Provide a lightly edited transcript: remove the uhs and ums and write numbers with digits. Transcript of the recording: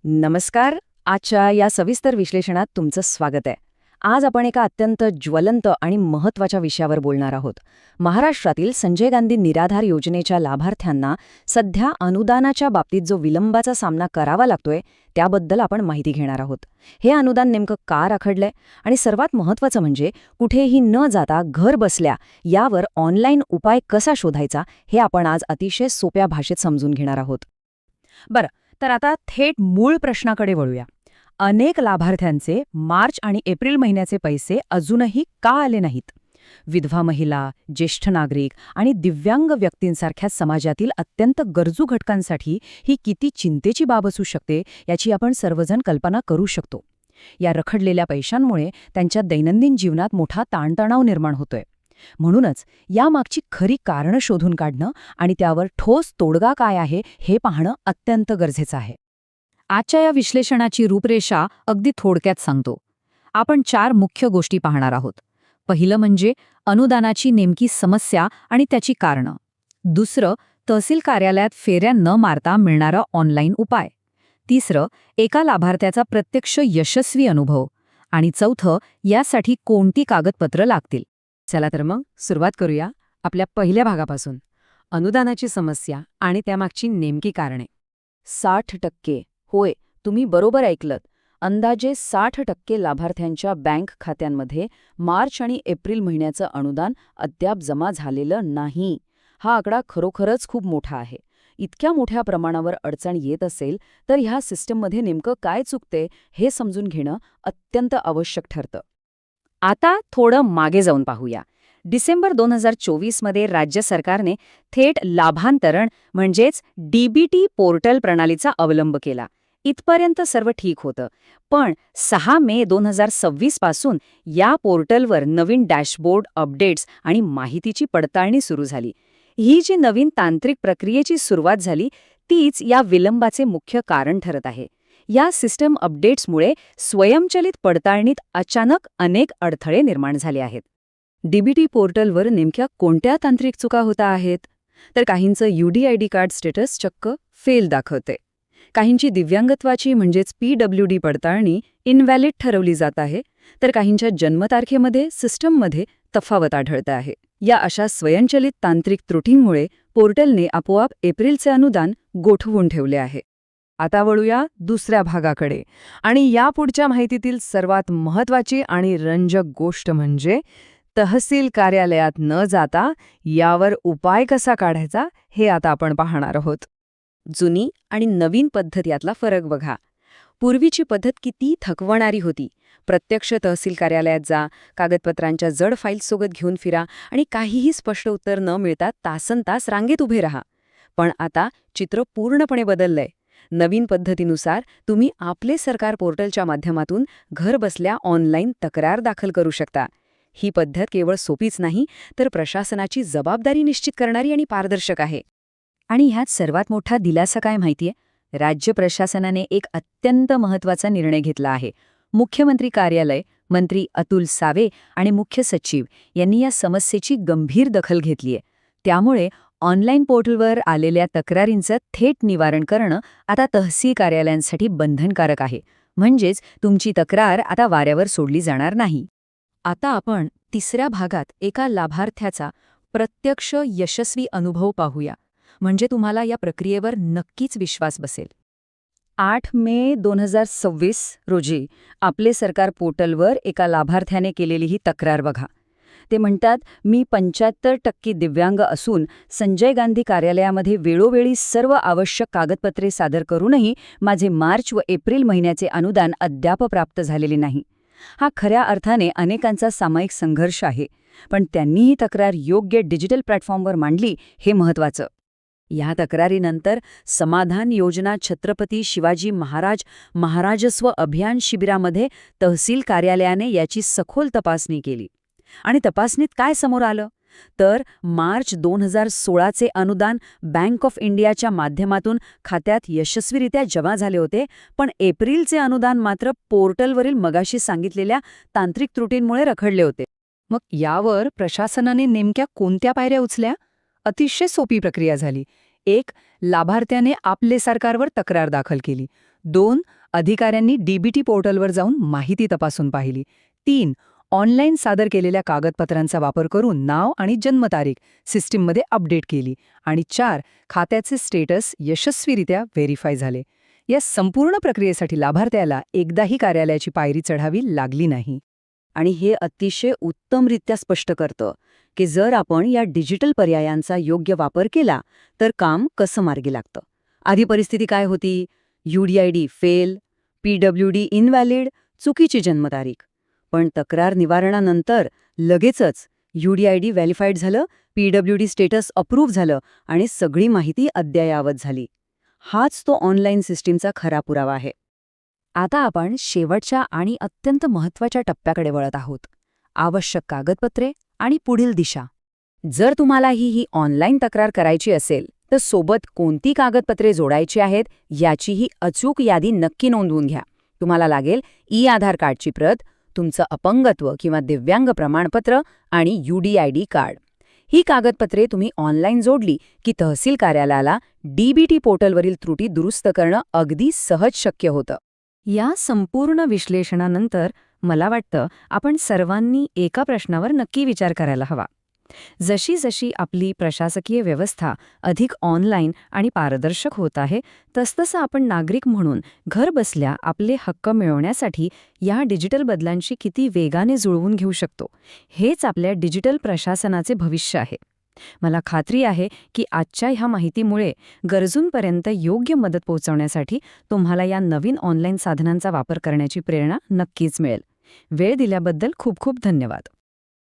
नमस्कार. आजच्या या सविस्तर विश्लेषणात तुमचं स्वागत आहे. आज आपण एका अत्यंत ज्वलंत आणि महत्त्वाच्या विषयावर बोलणार आहोत. महाराष्ट्रातील संजय गांधी निराधार योजनेच्या लाभार्थ्यांना सध्या अनुदानाच्या बाबतीत जो विलंबाचा सामना करावा लागतोय त्याबद्दल आपण माहिती घेणार आहोत. हे अनुदान नेमकं का रखडलंय आणि सर्वात महत्त्वाचं म्हणजे कुठेही न जाता घर बसल्या यावर ऑनलाईन उपाय कसा शोधायचा हे आपण आज अतिशय सोप्या भाषेत समजून घेणार आहोत. बरं, तर आता थेट मूळ प्रश्नाकडे वळूया. अनेक लाभार्थ्यांचे मार्च आणि एप्रिल महिन्याचे पैसे अजूनही का आले नाहीत? विधवा महिला, ज्येष्ठ नागरिक आणि दिव्यांग व्यक्तींसारख्या समाजातील अत्यंत गरजू घटकांसाठी ही किती चिंतेची बाब असू शकते याची आपण सर्वजण कल्पना करू शकतो. या रखडलेल्या पैशांमुळे त्यांच्या दैनंदिन जीवनात मोठा ताणतणाव निर्माण होतोय. म्हणूनच यामागची खरी कारणं शोधून काढणं आणि त्यावर ठोस तोडगा काय आहे हे पाहणं अत्यंत गरजेचं आहे. आजच्या या विश्लेषणाची रूपरेषा अगदी थोडक्यात सांगतो. आपण 4 मुख्य गोष्टी पाहणार आहोत. पहिलं म्हणजे अनुदानाची नेमकी समस्या आणि त्याची कारणं. दुसरं, तहसील कार्यालयात फेऱ्या न मारता मिळणारा ऑनलाईन उपाय. तिसरं, एका लाभार्थ्याचा प्रत्यक्ष यशस्वी अनुभव. आणि चौथं, यासाठी कोणती कागदपत्रं लागतील. चला तर मग सुरुवात करूया आपल्या पहिल्या भागापासून, अनुदानाची समस्या आणि त्यामागची नेमकी कारणे. 60%. होय, तुम्ही बरोबर ऐकलत. अंदाजे 60% लाभार्थ्यांच्या बँक खात्यांमध्ये मार्च आणि एप्रिल महिन्याचं अनुदान अद्याप जमा झालेलं नाही. हा आकडा खरोखरच खूप मोठा आहे. इतक्या मोठ्या प्रमाणावर अडचण येत असेल तर ह्या सिस्टममध्ये नेमकं काय चुकते हे समजून घेणं अत्यंत आवश्यक ठरतं. आता थोडं मागे जाऊन पाहूया. डिसेंबर 2024 मध्ये राज्य सरकारने थेट लाभांतरण म्हणजेच डीबीटी पोर्टल प्रणालीचा अवलंब केला. इथपर्यंत सर्व ठीक होतं. पण 6 मे 2026 पासून या पोर्टलवर नवीन डॅशबोर्ड, अपडेट्स आणि माहितीची पडताळणी सुरू झाली. ही जी नवीन तांत्रिक प्रक्रियेची सुरुवात झाली तीच या विलंबाचे मुख्य कारण ठरत आहे. या सिस्टम अपडेट्समुळे स्वयंचलित पडताळणीत अचानक अनेक अडथळे निर्माण झाले आहेत. डीबीटी पोर्टलवर नेमक्या कोणत्या तांत्रिक चुका होता आहेत? तर काहींचं UDID कार्ड स्टेटस चक्क फेल दाखवते. काहींची दिव्यांगत्वाची म्हणजेच PWD पडताळणी इनव्हॅलिड ठरवली जात आहे, तर काहींच्या जन्मतारखेमध्ये सिस्टममध्ये तफावत आढळते आहे. या अशा स्वयंचलित तांत्रिक त्रुटींमुळे पोर्टलने आपोआप एप्रिलचे अनुदान गोठवून ठेवले आहे. आता वळूया दुसऱ्या भागाकडे आणि यापुढच्या माहितीतील सर्वात महत्त्वाची आणि रंजक गोष्ट म्हणजे तहसील कार्यालयात न जाता यावर उपाय कसा काढायचा हे आता आपण पाहणार आहोत. जुनी आणि नवीन पद्धत यातला फरक बघा. पूर्वीची पद्धत किती थकवणारी होती. प्रत्यक्ष तहसील कार्यालयात जा, कागदपत्रांच्या जड फाईल्ससोबत घेऊन फिरा आणि काहीही स्पष्ट उत्तर न मिळता तासनतास रांगेत उभे राहा. पण आता चित्र पूर्णपणे बदललंय. नवीन पद्धतीनुसार तुम्ही आपले सरकार पोर्टलच्या माध्यमातून घर बसल्या ऑनलाईन तक्रार दाखल करू शकता. ही पद्धत केवळ सोपीच नाही तर प्रशासनाची जबाबदारी निश्चित करणारी आणि पारदर्शक आहे. आणि ह्यात सर्वात मोठा दिलासा काय माहितीये? राज्य प्रशासनाने एक अत्यंत महत्त्वाचा निर्णय घेतला आहे. मुख्यमंत्री कार्यालय, मंत्री अतुल सावे आणि मुख्य सचिव यांनी या समस्येची गंभीर दखल घेतलीय. त्यामुळे ऑनलाईन पोर्टलवर आलेल्या तक्रारींचं थेट निवारण करणं आता तहसील कार्यालयांसाठी बंधनकारक आहे. म्हणजेच तुमची तक्रार आता वाऱ्यावर सोडली जाणार नाही. आता आपण तिसऱ्या भागात एका लाभार्थ्याचा प्रत्यक्ष यशस्वी अनुभव पाहूया. म्हणजे तुम्हाला या प्रक्रियेवर नक्कीच विश्वास बसेल. 8 मे 2026 रोजी आपले सरकार पोर्टलवर एका लाभार्थ्याने केलेली ही तक्रार बघा. ते म्हणतात, मी 75% दिव्यांग असून संजय गांधी कार्यालयामध्ये वेळोवेळी सर्व आवश्यक कागदपत्रे सादर करूनही माझे मार्च व एप्रिल महिन्याचे अनुदान अद्याप प्राप्त झालेले नाही. हा खऱ्या अर्थाने अनेकांचा सामायिक संघर्ष आहे. पण त्यांनी ही तक्रार योग्य डिजिटल प्लॅटफॉर्मवर मांडली हे महत्त्वाचं. या तक्रारीनंतर समाधान योजना छत्रपती शिवाजी महाराज महाराजस्व अभियान शिबिरामध्ये तहसील कार्यालयाने याची सखोल तपासणी केली. आणि तपासणीत काय समोर आलं? तर मार्च 2016चे अनुदान बँक ऑफ इंडियाच्या माध्यमातून खात्यात यशस्वीरित्या जमा झाले होते, पण एप्रिलचे अनुदान मात्र पोर्टलवरील मगाशी सांगितलेल्या तांत्रिक त्रुटींमुळे रखडले होते. मग यावर प्रशासनाने नेमक्या कोणत्या पायऱ्या उचलल्या? अतिशय सोपी प्रक्रिया झाली. 1. लाभार्थ्याने आपले सरकारवर तक्रार दाखल केली. 2. अधिकाऱ्यांनी डीबीटी पोर्टलवर जाऊन माहिती तपासून पाहिली. 3. ऑनलाईन सादर केलेल्या कागदपत्रांचा वापर करून नाव आणि जन्मतारीख सिस्टीममध्ये अपडेट केली. आणि 4. खात्याचे स्टेटस यशस्वीरित्या व्हेरीफाय झाले. या संपूर्ण प्रक्रियेसाठी लाभार्थ्याला एकदाही कार्यालयाची पायरी चढावी लागली नाही. आणि हे अतिशय उत्तमरित्या स्पष्ट करतं की जर आपण या डिजिटल पर्यायांचा योग्य वापर केला तर काम कसं मार्गी लागतं. आधी परिस्थिती काय होती? UDID फेल, PWD इनव्हॅलिड, चुकीची जन्मतारीख. पण तक्रार निवारणानंतर लगेचच UDID व्हॅलिफाईड झालं, PWD स्टेटस अप्रूव्ह झालं आणि सगळी माहिती अद्ययावत झाली. हाच तो ऑनलाईन सिस्टीमचा खरा पुरावा आहे. आता आपण शेवटच्या आणि अत्यंत महत्त्वाच्या टप्प्याकडे वळत आहोत. आवश्यक कागदपत्रे आणि पुढील दिशा. जर तुम्हाला ही ऑनलाईन तक्रार करायची असेल तर सोबत कोणती कागदपत्रे जोडायची आहेत याचीही अचूक यादी नक्की नोंदवून घ्या. तुम्हाला लागेल आधार कार्डची प्रत, तुमचं अपंगत्व किंवा दिव्यांग प्रमाणपत्र आणि UDID कार्ड. ही कागदपत्रे तुम्ही ऑनलाईन जोडली की तहसील कार्यालयाला डीबीटी पोर्टलवरील त्रुटी दुरुस्त करणं अगदी सहज शक्य होतं. या संपूर्ण विश्लेषणानंतर मला वाटतं आपण सर्वांनी एका प्रश्नावर नक्की विचार करायला हवा. जशी जशी आपली प्रशासकीय व्यवस्था अधिक ऑनलाईन आणि पारदर्शक होत आहे तसतसं आपण नागरिक म्हणून घर बसल्या आपले हक्क मिळवण्यासाठी या डिजिटल बदलांशी किती वेगाने जुळवून घेऊ शकतो, हेच आपल्या डिजिटल प्रशासनाचे भविष्य आहे. मला खात्री आहे की आजच्या ह्या माहितीमुळे गरजूंपर्यंत योग्य मदत पोहोचवण्यासाठी तुम्हाला या नवीन ऑनलाईन साधनांचा वापर करण्याची प्रेरणा नक्कीच मिळेल. वेळ दिल्याबद्दल खूप खूप धन्यवाद.